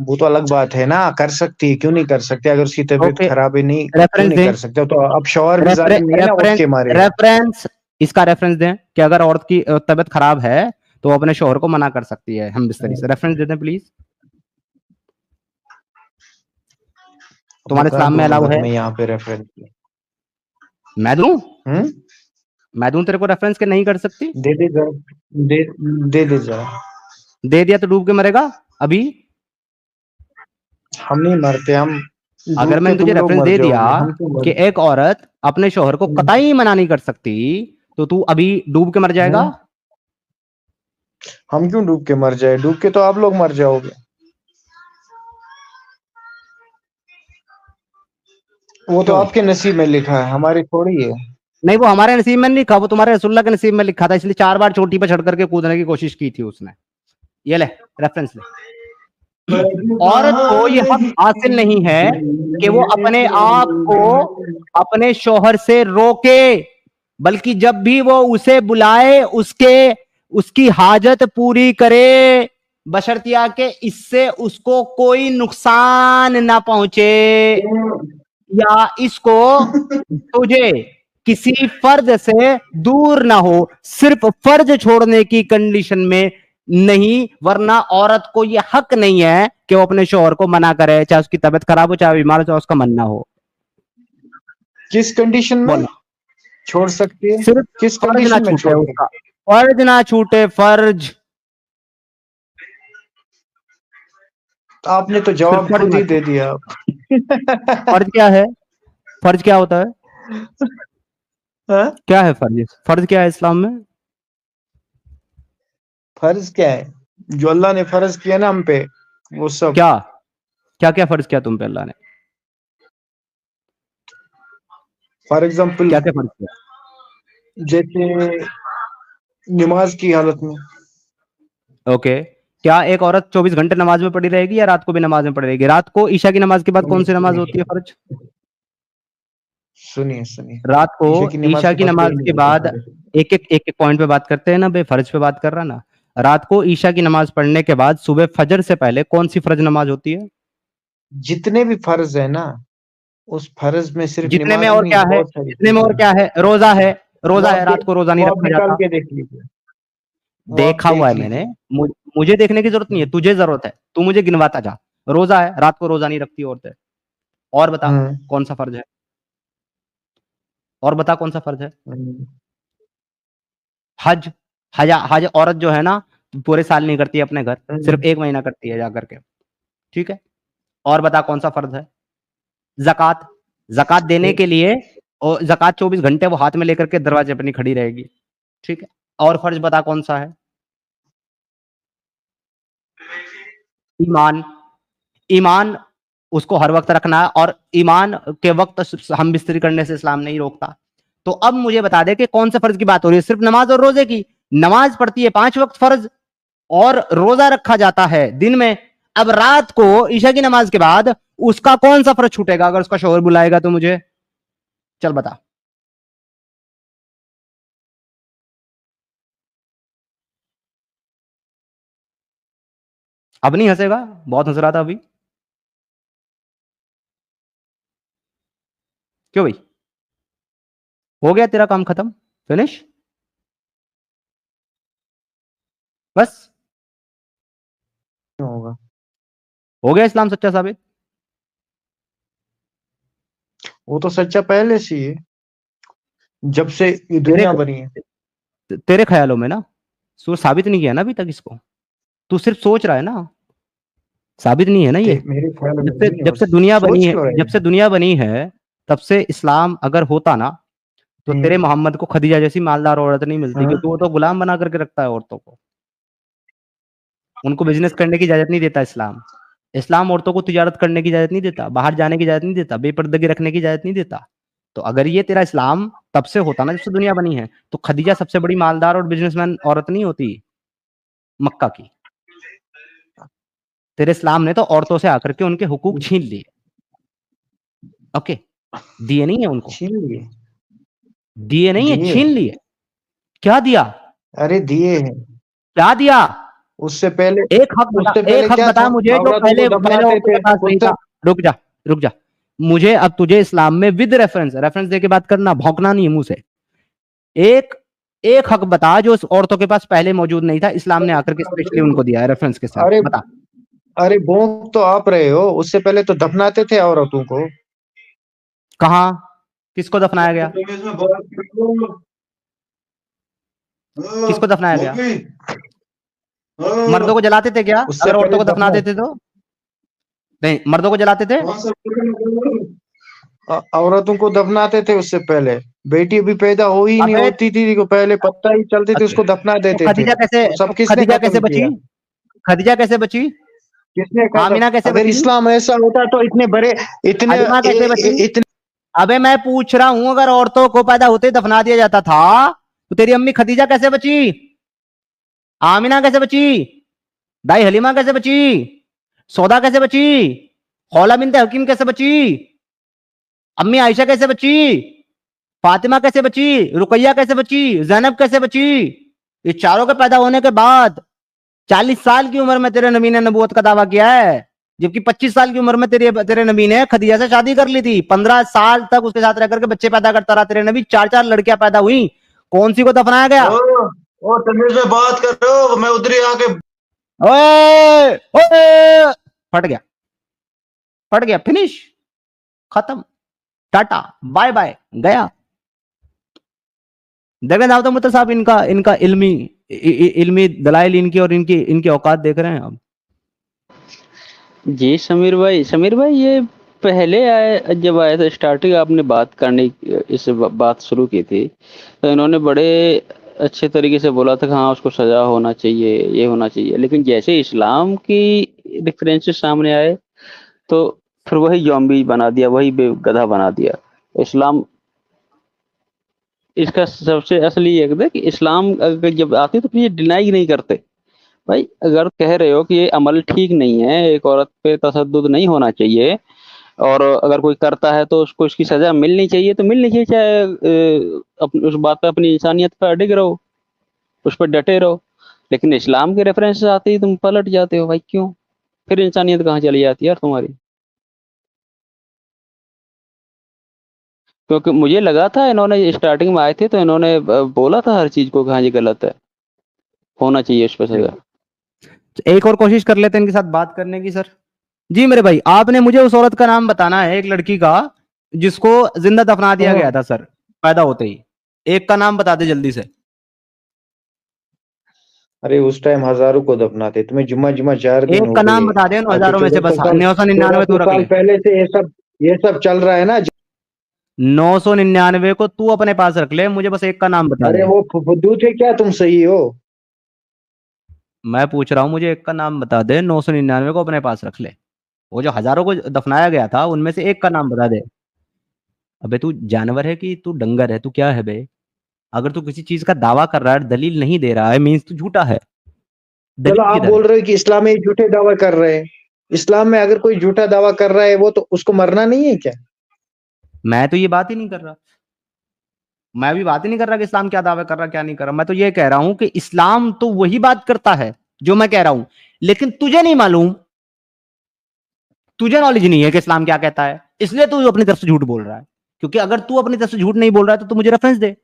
वो तो अलग बात है ना, कर सकती है, क्यों नहीं कर सकती, अगर उसकी तबीयत ओके, खराब है, नहीं क्यों रेफरेंस नहीं दें। कर सकते, तो अब शौहर भी रेफरे, जालिम नहीं है ना रेफरेंस उसके मारे। रेफरेंस इसका रेफरेंस दें कि अगर औरत की तबीयत खराब है तो वो अपने शौहर को मना कर सकती है हम बिस्तरी से। रेफरेंस दे दें प्लीज। वो तुम्हारे कहाँ इस्लाम में ढूंढूंगा अलाउ है? तुम्हें यहाँ पे रेफरेंस। मैं दूं? हम्म मैं दूं तेरे को रेफरेंस के नहीं कर सकती? दे दे जरा, दे दे दे जरा। दे दिया तो डूब के मरेगा अभी? हम नहीं मरते, हम अगर डूब के मैंने तुझे तुम लोग रेफरेंस मर दे दिया जाओगे, हम क्यों कि मर। एक औरत अपने शौहर को कतई मना नहीं कर सकती, तो तू अभी डूब के मर जाएगा? हम क्यों डूब के मर जाए? डूब के तो आप लोग मर जाओगे। वो तो क्यों? आपके नसीब में लिखा है, हमारी थोड़ी है। नहीं, वो हमारे नसीब में नहीं लिखा, वो तुम्हारे रसूलुल्लाह के नसीब में लिखा था, इसलिए 4 बार चोटी पे चढ़ करके कूदने की कोशिश की थी उसने। ये ले रेफरेंस ले। औरत को ये हक हासिल नहीं है कि वो अपने आप को अपने शौहर से रोके, बल्कि जब भी वो उसे बुलाए उसकी हाजत पूरी करे, बशर्तिया के इससे उसको कोई नुकसान ना पहुंचे, या इसको तुझे किसी फर्ज से दूर ना हो, सिर्फ फर्ज छोड़ने की कंडीशन में नहीं, वरना औरत को यह हक नहीं है कि वो अपने शौहर को मना करे, चाहे उसकी तबीयत खराब हो, चाहे बीमार हो, चाहे उसका मन ना हो। किस कंडीशन में बोलो। छोड़ सकती है? सिर्फ किस फर्ज ना कंडीशन में छूटे छोड़ उसका, सकती फर्ज ना छूटे, फर्ज। है? आपने तो सिर्फ जवाब फर्ज खुद ना ही दे छूटे। दिया। फर्ज क्या है? फर्ज क्या होता है? हाँ? क्या है फर्ज? फर्ज क्या है इस्लाम में? फर्ज क्या है? जो अल्लाह ने फर्ज किया ना हम पे, वो सब। क्या क्या क्या फर्ज किया तुम पे अल्लाह ने? फॉर एग्जाम्पल, क्या क्या फर्ज किया? जैसे नमाज की हालत में। ओके। क्या एक औरत 24 घंटे नमाज में पड़ी रहेगी या रात को भी नमाज में पड़ी रहेगी? रात को ईशा की नमाज के बाद कौन सी नमाज होती है फर्ज? सुनिए सुनिए, रात को ईशा की नमाज ईशा के की बाद कोई नमाज नहीं के होता बाद फर्ज। एक पॉइंट पे बात करते हैं ना बे, फर्ज पे बात कर रहा ना। रात को ईशा की नमाज पढ़ने के बाद सुबह फजर से पहले कौन सी फर्ज नमाज होती है? जितने भी फर्ज है ना, उस फर्ज में सिर्फ जितने में नमाज और नहीं, क्या है? बहुत सारी जितने में चीजें और हैं। क्या है? रोजा है। वो रोजा आप है, दे, रात को रोजा नहीं वो आप रखा निकाल जाता। के देख लीजिए। वो आप देखा हुआ है देख मैंने। लीजिए। मुझे देखने की जरूरत नहीं है, तुझे जरूरत है, तू मुझे गिनवाता जा। रोजा है, रात को रोजा नहीं रखती औरतें। और बता हम्म कौन सा फर्ज है? और बता कौन सा फर्ज है? हम्म हज। हज औरत जो है ना, पूरे साल नहीं करती है अपने घर, सिर्फ हम्म, 1 महीना करती है जाकर के। ठीक है। और बता कौन सा फर्ज है? जक़ात। जक़ात देने के लिए, और जक़ात 24 घंटे वो हाथ में लेकर के दरवाजे पर नहीं खड़ी रहेगी। ठीक है। और फर्ज बता कौन सा है? ईमान। ईमान उसको हर वक्त रखना है, और ईमान के वक्त हम बिस्तरी करने से इस्लाम नहीं रोकता। तो अब मुझे बता दे कि कौन से फर्ज की बात हो रही है? सिर्फ नमाज और रोजे की। नमाज पढ़ती है 5 वक्त फर्ज, और रोजा रखा जाता है दिन में। अब रात को ईशा की नमाज के बाद उसका कौन सा फर्ज छूटेगा अगर उसका शोहर बुलाएगा तो? मुझे चल बता। अब नहीं हंसेगा? बहुत हंस रहा था अभी। क्यों भाई? हो गया तेरा काम खत्म? फिनिश? बस? क्यों होगा? हो गया इस्लाम सच्चा साबित? वो तो सच्चा पहले से ही है, जब से ये तेरे दुनिया बनी है। तेरे ख्यालों में ना, सो साबित नहीं किया ना अभी तक इसको। तू सिर्फ सोच रहा है ना, साबित नहीं है ना ये। मेरे ख्याल में जब से नहीं है, जब से बस दुनिया बनी सोच है, क्यों रहे जब से हैं? दुनिया बनी है, तब से इस्लाम अगर होता ना, तो तेरे हम्म, मोहम्मद को खदीजा जैसी मालदार औरत नहीं मिलती, हाँ, क्योंकि वो तो गुलाम बना करके रखता है औरतों को। उनको बिजनेस करने की इजाजत नहीं देता इस्लाम। इस्लाम औरतों को तिजारत करने की इजाजत नहीं देता, बाहर जाने की इजाजत नहीं देता, बेपर्दगी रखने की इजाजत नहीं देता। तो अगर ये तेरा इस्लाम तब से होता ना, जब से दुनिया बनी है, तो खदीजा सबसे बड़ी मालदार और बिजनेसमैन औरत नहीं होती मक्का की? तेरे इस्लाम ने तो औरतों से आकर के उनके हुकूक छीन लिए। ओके। दिए नहीं है उनको, छीन लिए। दिए नहीं है, दिए, छीन लिए। क्या दिया? अरे दिए हैं। क्या दिया? उससे पहले, उससे पहले एक हक क्या बता था? मुझे जो औरतों को पहले पहले दफनाते औरतों थे के पास नहीं उससे। था। रुक जा, रुक जा। मुझे अब तुझे इस्लाम में विद रेफरेंस रेफरेंस दे के बात करना, भौंकना नहीं है मुंह से। एक एक हक बता जो उस औरतों के पास पहले मौजूद नहीं था, इस्लाम ने आकर के स्पेशली उनको दिया है रेफरेंस के साथ, अरे, बता। अरे भोंक तो आप रहे हो, उससे पहले तो दफनाते थे औरतों को। कहाँ? किसको दफनाया गया? किसको दफनाया गया? मर्दों को जलाते थे क्या? उससे अगर औरतों को पहले दफना देते तो? नहीं, मर्दों को जलाते थे? औरतों को दफनाते थे उससे पहले। बेटी अभी पैदा हो ही नहीं अबे होती थी, को पहले पत्ता ही चलती थी, उसको दफना तो देते थे। खदीजा कैसे, वो सब किसने खदीजा कैसे खत्म बची? किया? खदीजा कैसे बची? किसने खत्म? आमिना कैसे अगर बची? इस्लाम ऐसा होता तो इतने बड़े, इतने हलीमा कैसे बची? इतने अबे मैं पूछ रहा हूं, अगर औरतों को पैदा होते ही दफना दिया जाता था तो तेरी अम्मी खदीजा कैसे बची? आमिना कैसे बची? दाई हलीमा कैसे बची? सौदा कैसे बची? खौला बिनते हकीम कैसे बची? अम्मी आयशा कैसे बची? फातिमा कैसे बची? रुकैया कैसे बची? जैनब कैसे बची? ये चारों के पैदा होने के बाद 40 साल की उम्र में तेरे नबी ने नबूवत का दावा किया है, जबकि 25 साल की उम्र में तेरे नबी ने खदीजा से शादी कर ली थी। 15 साल तक उसके साथ रह करके बच्चे पैदा करता रहा तेरे नबी। 4-4 लड़कियां पैदा हुई। कौन सी को दफनाया गया? ओ तमीज में बात कर रहे हो, मैं उधर ही आके ओए ओए, फट गया, फट गया, फिनिश, खत्म, टाटा, बाय बाय, गया। देखें दाऊद मुफ्ती साहब, इनका इनका इल्मी दलाइल इनकी, और इनकी औकात देख रहे हैं आप। जी समीर भाई ये पहले आए, जब आया था स्टार्टिंग आपने बात करने इस बात शुरू की थी, तो इन्होंने बड़े अच्छे तरीके से बोला था कि हाँ उसको सजा होना चाहिए, ये होना चाहिए। लेकिन जैसे इस्लाम की रेफरेंसेस सामने आए तो फिर वही ज़ॉम्बी बना दिया, वही गधा बना दिया। इस्लाम इसका सबसे असली ये है कि इस्लाम अगर जब आती तो फिर ये डिनाई नहीं करते। भाई अगर कह रहे हो कि ये अमल ठीक नहीं है, एक औरत पे तशद्दुद नहीं होना चाहिए, और अगर कोई करता है तो उसको उसकी सजा मिलनी चाहिए, तो मिलनी चाहिए, चाहे उस बात पे अपनी इंसानियत पर अडिग रहो, उस पर डटे रहो। लेकिन इस्लाम के रेफरेंस आते ही तुम पलट जाते हो। भाई क्यों? फिर इंसानियत कहाँ चली जाती है यार तुम्हारी? क्योंकि मुझे लगा था इन्होंने स्टार्टिंग में आए थे तो इन्होंने बोला था हर चीज को कि हाँ ये गलत है, होना चाहिए उस पर सजा। एक और कोशिश कर लेते हैं इनके साथ बात करने की। सर जी मेरे भाई, आपने मुझे उस औरत का नाम बताना है, एक लड़की का जिसको जिंदा दफना दिया गया था सर, पैदा होते ही। एक का नाम बता दे जल्दी से। अरे उस टाइम हजारों को दफनाते, तुम्हें जुम्मा जुम्मा 4 दिन एक हो का गए। नाम बता दे, आज तो हजारों में से बस 999 तू 1400 रख साल ले। पहले से ये सब चल रहा है ना। 999 को तू अपने पास रख ले, मुझे बस एक का नाम बता अरे दे। वो फुद्दू थे क्या? तुम सही हो? मैं पूछ रहा हूँ, मुझे एक का नाम बता दे। 999 को अपने पास रख ले, वो जो हजारों को दफनाया गया था उनमें से एक का नाम बता दे। अबे तू जानवर है कि तू डंगर है? तू क्या है बे? अगर तू किसी चीज का दावा कर रहा है, दलील नहीं दे रहा है, मीन्स तू झूठा है। चलो दलील आप किधर है? बोल रहे हो कि इस्लाम में झूठे दावा कर रहे हैं। इस्लाम में अगर कोई झूठा दावा कर रहा है वो तो उसको मरना नहीं है क्या? मैं तो ये बात ही नहीं कर रहा। मैं भी बात ही नहीं कर रहा कि इस्लाम क्या दावा कर रहा क्या नहीं कर रहा। मैं तो ये कह रहा हूं कि इस्लाम तो वही बात करता है जो मैं कह रहा हूं, लेकिन तुझे नहीं मालूम, तुझे नॉलेज नहीं है कि इस्लाम क्या कहता है, इसलिए तू अपनी तरफ से झूठ बोल रहा है। क्योंकि अगर तू अपनी तरफ से झूठ नहीं बोल रहा है तो तू मुझे रेफरेंस दे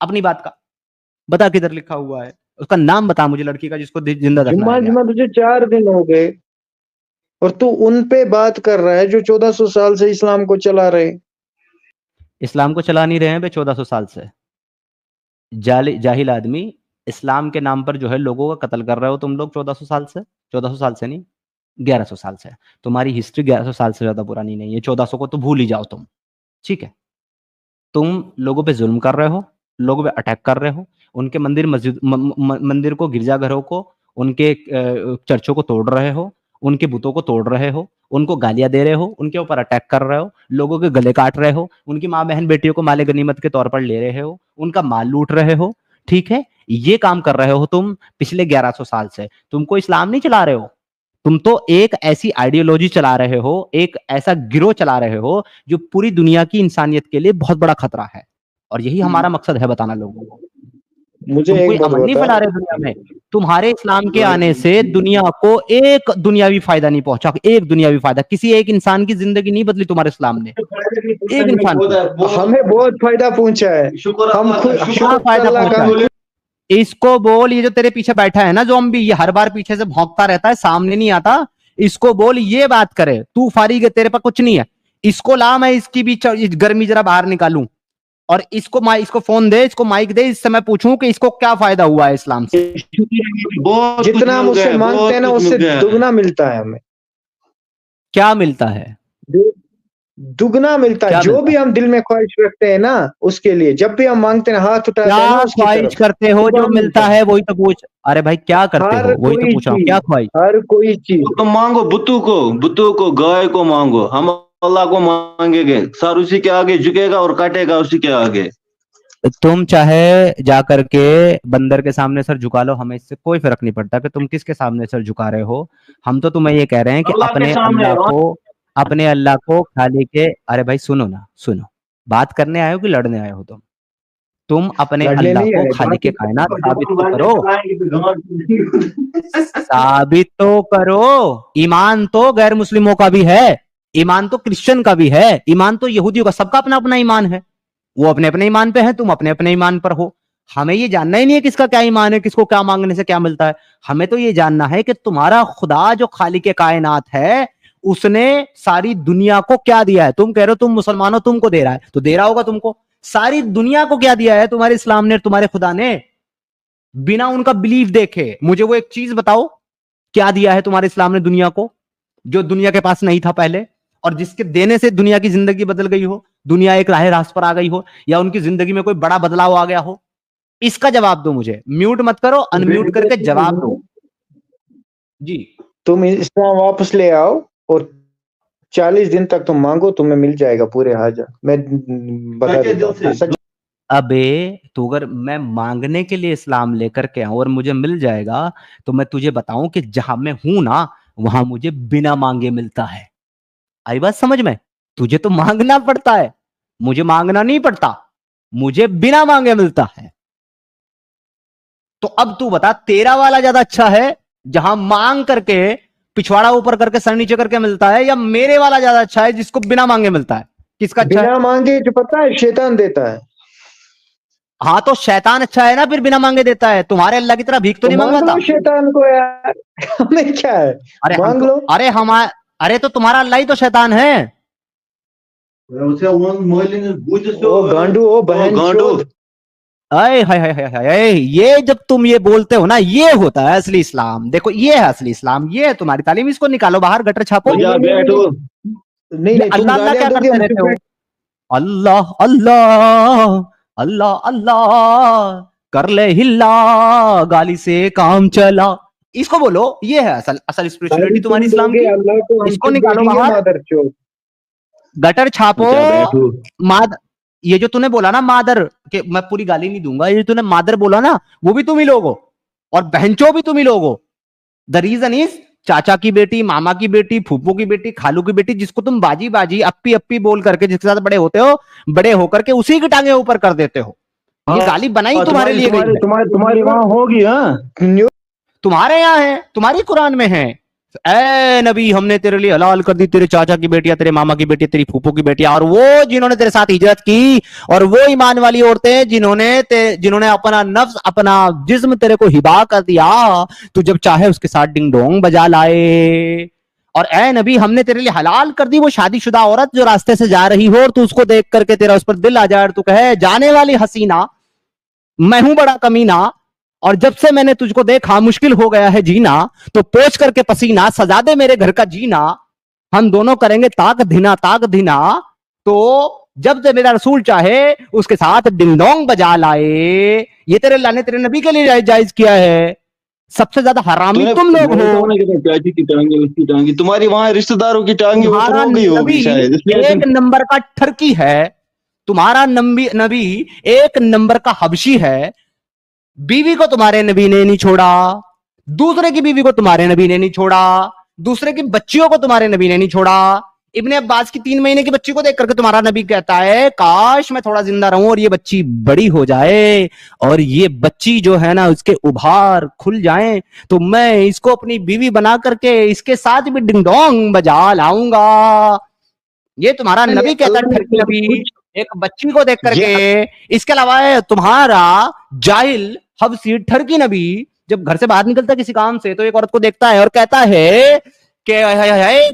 अपनी बात का। बता किधर लिखा हुआ है, उसका नाम बता मुझे, लड़की का जिसको जिंदा दफनाया जुम्मा गया। जुम्मा तुझे 4 दिन हो गए और तू उन पे बात कर रहा है जो 1400 साल से इस्लाम को चला रहे। इस्लाम को चला नहीं रहे हैं बे 1400 साल से। जाहिल आदमी, इस्लाम के नाम पर जो है लोगों का कत्ल कर रहे हो तुम लोग 1400 साल से। 1400 साल से नहीं, 1100 साल से। तुम्हारी हिस्ट्री 1100 साल से ज्यादा पुरानी नहीं है। 1400 को तो भूल ही जाओ तुम, ठीक है? तुम लोगों पे जुल्म कर रहे हो, लोगों पे अटैक कर रहे हो, उनके मंदिर मस्जिद मंदिर को, गिरजाघरों को, उनके चर्चों को तोड़ रहे हो, उनके बुतों को तोड़ रहे हो, उनको गालियां दे रहे हो, उनके ऊपर अटैक कर रहे हो, लोगों के गले काट रहे हो, उनकी माँ बहन बेटियों को माले गनीमत के तौर पर ले रहे हो, उनका माल लूट रहे हो, ठीक है? ये काम कर रहे हो तुम पिछले 1100 साल से। तुमको इस्लाम नहीं चला रहे हो, तुम तो एक ऐसी आइडियोलॉजी चला रहे हो, एक ऐसा गिरोह चला रहे हो जो पूरी दुनिया की इंसानियत के लिए बहुत बड़ा खतरा है। और यही हमारा मकसद है बताना लोगों को। मुझे तुम कोई एक बात अमन नहीं बता। फैला रहे दुनिया में। तुम्हारे इस्लाम के आने से दुनिया को एक दुनियावी फायदा नहीं पहुंचा, एक दुनियावी फायदा। किसी एक इंसान की जिंदगी नहीं बदली तुम्हारे इस्लाम ने, एक इंसान की। हमें बहुत फायदा पहुंचा है। हम खुद क्या फायदा पहुंचा है? इसको बोल, ये जो तेरे पीछे बैठा है ना ज़ॉम्बी, ये हर बार पीछे से भौंकता रहता है, सामने नहीं आता। इसको बोल ये बात करे, तू फारिग है, तेरे पर कुछ नहीं है। इसको ला, मैं इसकी भी गर्मी जरा बाहर निकालूं। और इसको फोन दे, इसको माइक दे, इससे मैं पूछूं कि इसको क्या फायदा हुआ है इस्लाम से। बहुत कुछ जितना हम मिल गया उससे है, मांगते बहुत हैं ना कुछ उससे मिल गया है। दुगना मिलता है हमें, क्या मिलता है? दुगना मिलता है। क्या जो मिलता भी हम दिल में ख्वाहिश रखते हैं ना उसके लिए, जब भी हम मांगते हैं हाथ उठाते हैं ना क्या उसकी ख्वाहिश तरफ, करते हो जो दुगना मिलता है? वही तो पूछ, अरे भाई क्या करते हर हो, वही तो कोई पूछ रहा हूँ, चीज, क्या ख्वाहिश? हर कोई चीज। तो मांगो बुतू को गाय को मांगो, हम अल्लाह को मांगेंगे, सर उसी के आगे झुकेगा और काटेगा उसी के आगे। तुम चाहे जा करके बंदर के सामने सर झुका लो, हमें इससे कोई फर्क नहीं पड़ता कि तुम किसके सामने सर झुका रहे हो। हम तो तुम्हें ये कह रहे हैं कि अल्लाह के सामने। अपने अल्लाह को खाली के, अरे भाई सुनो ना, सुनो, बात करने आए हो कि लड़ने आए हो? तुम अपने लड़ने अल्लाह नहीं को आए, खाली के बात कायनात साबित तो करो, साबित तो करो। ईमान तो गैर मुस्लिमों का भी है, ईमान तो क्रिश्चियन का भी है, ईमान तो यहूदियों का, सबका अपना अपना ईमान है। वो अपने अपने ईमान पे है, तुम अपने अपने ईमान पर हो। हमें ये जानना ही नहीं है किसका क्या ईमान है, किसको क्या मांगने से क्या मिलता है। हमें तो ये जानना है कि तुम्हारा खुदा जो खालिक कायनात है उसने सारी दुनिया को क्या दिया है। तुम कह रहे हो तुम मुसलमानों तुमको दे रहा है, तो दे रहा होगा तुमको। सारी दुनिया को क्या दिया है तुम्हारे इस्लाम ने, तुम्हारे खुदा ने, बिना उनका बिलीफ देखे। मुझे वो एक चीज बताओ, क्या दिया है तुम्हारे इस्लाम ने दुनिया को जो दुनिया के पास नहीं था पहले, और जिसके देने से दुनिया की जिंदगी बदल गई हो, दुनिया एक राह रास्त पर आ गई हो, या उनकी जिंदगी में कोई बड़ा बदलाव आ गया हो। इसका जवाब दो मुझे, म्यूट मत करो, अनम्यूट करके जवाब दो जी। तुम इस्लाम वापस ले आओ और 40 दिन तक तुम मांगो, तुम्हें मिल जाएगा पूरे हाजा। मैं बता देता हूं सच। अबे तो अगर मैं मांगने के लिए इस्लाम लेकर के आऊं और मुझे मिल जाएगा, तो मैं तुझे बताऊं कि जहां मैं हूं ना वहां मुझे बिना मांगे मिलता है। आई बात समझ में? तुझे तो मांगना पड़ता है, मुझे मांगना नहीं पड़ता, मुझे बिना मांगे मिलता है। तो अब तू बता, तेरा वाला ज्यादा अच्छा है जहां मांग करके पिछवाड़ा ऊपर करके सर नीचे करके मिलता है, या मेरे वाला ज्यादा अच्छा है जिसको बिना मांगे मिलता है? किसका अच्छा है? बिना मांगे जो पता है शैतान देता है। हाँ तो शैतान अच्छा है ना, फिर बिना मांगे देता है। तुम्हारे अल्लाह की तरह भीख तो नहीं मांग मांगवाता। लो शैतान को यार, हमें क्या है, अरे मांग हमको, लो। अरे अरे तो तुम्हारा अल्लाह ही तो शैतान है। ओ गांडू, ओ बहन चोद। अय हाय हाय हाय हाय, ये जब तुम ये बोलते हो ना, ये होता है असली इस्लाम। देखो ये है असली इस्लाम, ये है तुम्हारी तालीम। इसको निकालो बाहर, गटर छापो। नहीं नहीं, तुम अल्लाह अल्लाह क्या गालियां दोगे करते हम रहते चुप हो? अल्लाह अल्लाह अल्लाह अल्लाह कर ले हिल्ला, गाली से काम चला। इसको बोलो, ये है असल असल स्पिरिचुअलिटी तुम्हारी इस्लाम की। अल्लाह को हम इसको चुप निकालो देखेंगे बाहर, मादर चोद। गटर छापो। माद ये जो तूने बोला ना मादर, के मैं पूरी गाली नहीं दूंगा, ये तूने मादर बोला ना, वो भी तुम ही लोग हो, और बहनचो भी तुम ही लोग हो। द रीजन इज, चाचा की बेटी, मामा की बेटी, फूफो की बेटी, खालू की बेटी, जिसको तुम बाजी बाजी अप्पी अप्पी बोल करके जिसके साथ बड़े होते हो, बड़े होकर के उसी की टांगे ऊपर कर देते हो। ये गाली बनाई तुम्हारे लिए गई है। तुम्हारी वहां होगी। हाँ तुम्हारे यहाँ है, तुम्हारी कुरान में है, ऐ नबी हमने तेरे लिए हलाल कर दी तेरे चाचा की बेटियां, तेरे मामा की बेटी, तेरी फूफो की बेटियां, और वो जिन्होंने तेरे साथ हिजरत की, और वो ईमान वाली औरतें जिन्होंने अपना नफ्स, अपना जिस्म तेरे को हिबा कर दिया, तू जब चाहे उसके साथ डिंग डोंग बजा लाए। और ऐ नबी हमने तेरे लिए हलाल कर दी वो शादीशुदा औरत जो रास्ते से जा रही हो, और तू उसको देख करके तेरा उस पर दिल आ जाए और तू कहे, जाने वाली हसीना, मैं हूं बड़ा कमीना, और जब से मैंने तुझको देखा मुश्किल हो गया है जीना, तो पोंछ करके पसीना सजा दे मेरे घर का जीना, हम दोनों करेंगे ताक धीना ताक धीना। तो जब से मेरा रसूल चाहे उसके साथ डिंग डोंग बजा लाए। ये तेरे अल्लाह ने तेरे नबी के लिए जायज किया है। सबसे ज्यादा हरामी तुम लोग हो। चाची की टांगे, उसकी टांगे, तुम्हारी वहां रिश्तेदारों की टांगे तुम्हारा हो गई होगी नबी शायद, एक नंबर का ठरकी है, तुम्हारा नबी एक नंबर का हबशी है। बीवी को तुम्हारे नबी ने नहीं छोड़ा, दूसरे की बीवी को तुम्हारे नबी ने नहीं छोड़ा, दूसरे की बच्चियों को तुम्हारे नबी ने नहीं छोड़ा। इब्ने अब्बास की 3 महीने की बच्ची को देख करके तुम्हारा नबी कहता है, काश मैं थोड़ा जिंदा रहूं और ये बच्ची बड़ी हो जाए, और ये बच्ची जो है ना उसके उभार खुल जाएं, तो मैं इसको अपनी बीवी बना करके इसके साथ भी डिंगडोंग बजा लाऊंगा। ये तुम्हारा नबी कहता है, ठरकी नबी एक बच्ची को देख करके। इसके अलावा तुम्हारा जाहिल हबसी ठरकी नबी जब घर से बाहर निकलता है किसी काम से, तो एक औरत को देखता है और कहता है कि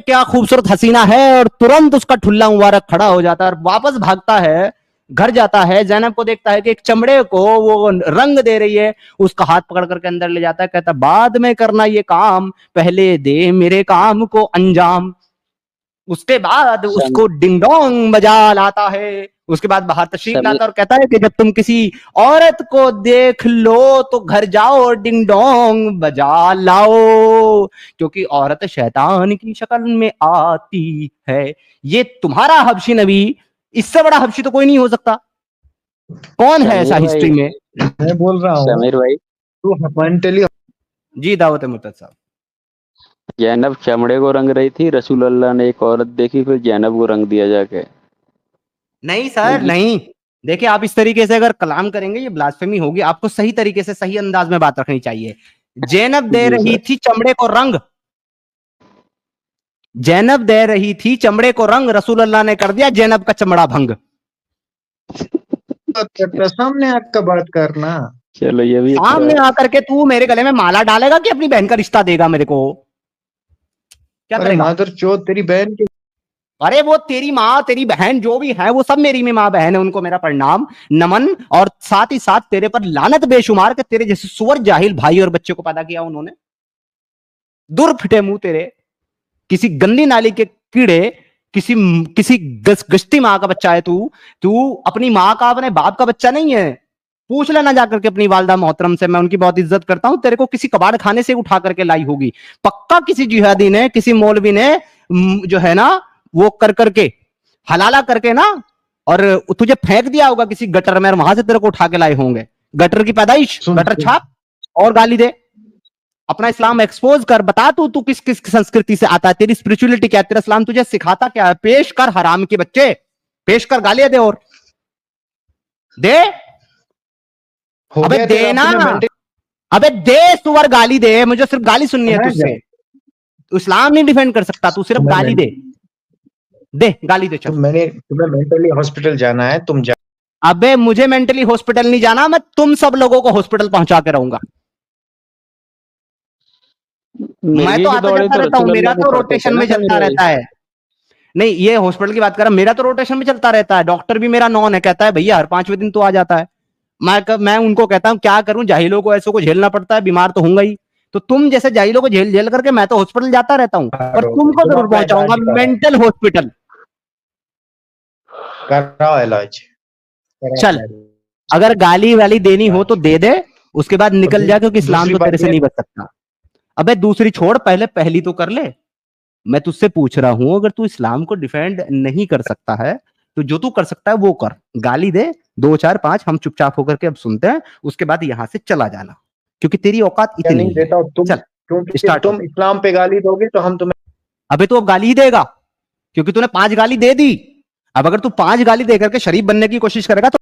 क्या खूबसूरत हसीना है, और तुरंत उसका ठुल्ला मुबारक खड़ा हो जाता है और वापस भागता है घर जाता है, ज़ैनब को देखता है कि एक चमड़े को वो रंग दे रही है, उसका हाथ पकड़ करके अंदर ले जाता है, कहता है बाद में करना ये काम, पहले दे मेरे काम को अंजाम। उसके बाद उसको डिंग डोंग बजा लाता है, उसके बाद बाहर तशरीफ लाता और कहता है कि जब तुम किसी औरत को देख लो तो घर जाओ और डिंग डोंग बजा लाओ, क्योंकि औरत शैतान की शक्ल में आती है। ये तुम्हारा हबशी नबी, इससे बड़ा हबशी तो कोई नहीं हो सकता। कौन है ऐसा हिस्ट्री में? मैं बोल रहा हूँ समीर भाई, तू मेंटली। जी दावत मुर्तज़ साहब। जैनब चमड़े को रंग रही थी, रसूल अल्लाह ने एक औरत देखी, फिर जैनब को रंग दिया जाके। नहीं सर, नहीं। देखिए, आप इस तरीके से अगर कलाम करेंगे ये ब्लास्फेमी होगी। आपको सही तरीके से, सही अंदाज में बात रखनी चाहिए। जैनब दे रही थी चमड़े को रंग, जैनब दे रही थी चमड़े को रंग, रसूल अल्लाह ने कर दिया जैनब का चमड़ा भंग। सामने आकर बात करना। चलो ये भी सामने आकर के तू मेरे गले में माला डालेगा कि अपनी बहन का रिश्ता देगा मेरे को? क्या करेगा? मादर चोद तेरी बहन की। अरे वो तेरी माँ, तेरी बहन जो भी है, वो सब मेरी में माँ बहन है, उनको मेरा प्रणाम नमन, और साथ ही साथ तेरे पर लानत बेशुमार के तेरे जैसे सुअर जाहिल भाई और बच्चे को पैदा किया उन्होंने। दूर फिटे मुंह तेरे, किसी गंदी नाली के कीड़े, किसी गश्ती माँ का बच्चा है तू अपनी माँ का, अपने बाप का बच्चा नहीं है। पूछ लेना जाकर के अपनी वालदा मोहतरम से, मैं उनकी बहुत इज्जत करता हूं। तेरे को किसी कबाड़ खाने से उठा करके लाई होगी पक्का, किसी जिहादी ने, किसी मौलवी ने जो है ना वो कर करके हलाला करके ना, और तुझे फेंक दिया होगा किसी गटर में, और वहां से तेरे को उठा के लाए होंगे। गटर की पैदाइश, गटर छाप और गाली दे। अपना इस्लाम एक्सपोज कर, बता तू किस किस संस्कृति से आता है, तेरी स्पिरिचुअलिटी क्या है, तेरा इस्लाम तुझे सिखाता क्या है। पेश कर हराम के बच्चे, पेश कर, गालियां दे और दे। अबे दे ना, अबे दे सुअर, गाली दे। मुझे सिर्फ गाली सुननी है तुझसे। इस्लाम नहीं डिफेंड कर सकता, तू सिर्फ गाली दे गाली दे। चल, तुम्हें मेंटली हॉस्पिटल जाना है, तुम जा। अबे मुझे मेंटली हॉस्पिटल नहीं जाना, मैं तुम सब लोगों को हॉस्पिटल पहुंचा के रहूंगा। मैं तो आता जाता रहता हूँ, मेरा तो रोटेशन में चलता रहता है। नहीं, ये हॉस्पिटल की बात कर रहा, मेरा तो रोटेशन में चलता रहता है। डॉक्टर भी मेरा नॉन है, कहता है भैया हर 5वें दिन तो आ जाता है। मैं उनको कहता हूं क्या करूं, जाहिलों को ऐसों को झेलना पड़ता है, बीमार तो होऊंगा ही। तो तुम जैसे जाहिलों को झेल करके मैं तो हॉस्पिटल जाता रहता हूं, पर तुमको जरूर पहुंचाऊंगा मेंटल हॉस्पिटल। कराओ इलाज। चल, अगर गाली वाली देनी हो तो दे दे, उसके बाद निकल जा, क्योंकि इस्लाम तो तेरे से नहीं बच सकता। अबे दूसरी छोड़, पहले पहली तो कर ले। मैं तुझसे पूछ रहा हूं, अगर तू इस्लाम को डिफेंड नहीं कर सकता है तो जो तू कर सकता है वो कर, गाली दे 2 4 5, हम चुपचाप होकर के अब सुनते हैं, उसके बाद यहां से चला जाना, क्योंकि तेरी औकात इतनी नहीं देता है। तुम इस्लाम पे गाली दोगे तो हम तुम्हें। अबे तू अब गाली ही देगा, क्योंकि तूने 5 गाली दे दी। अब अगर तू 5 गाली दे करके शरीफ बनने की कोशिश करेगा तो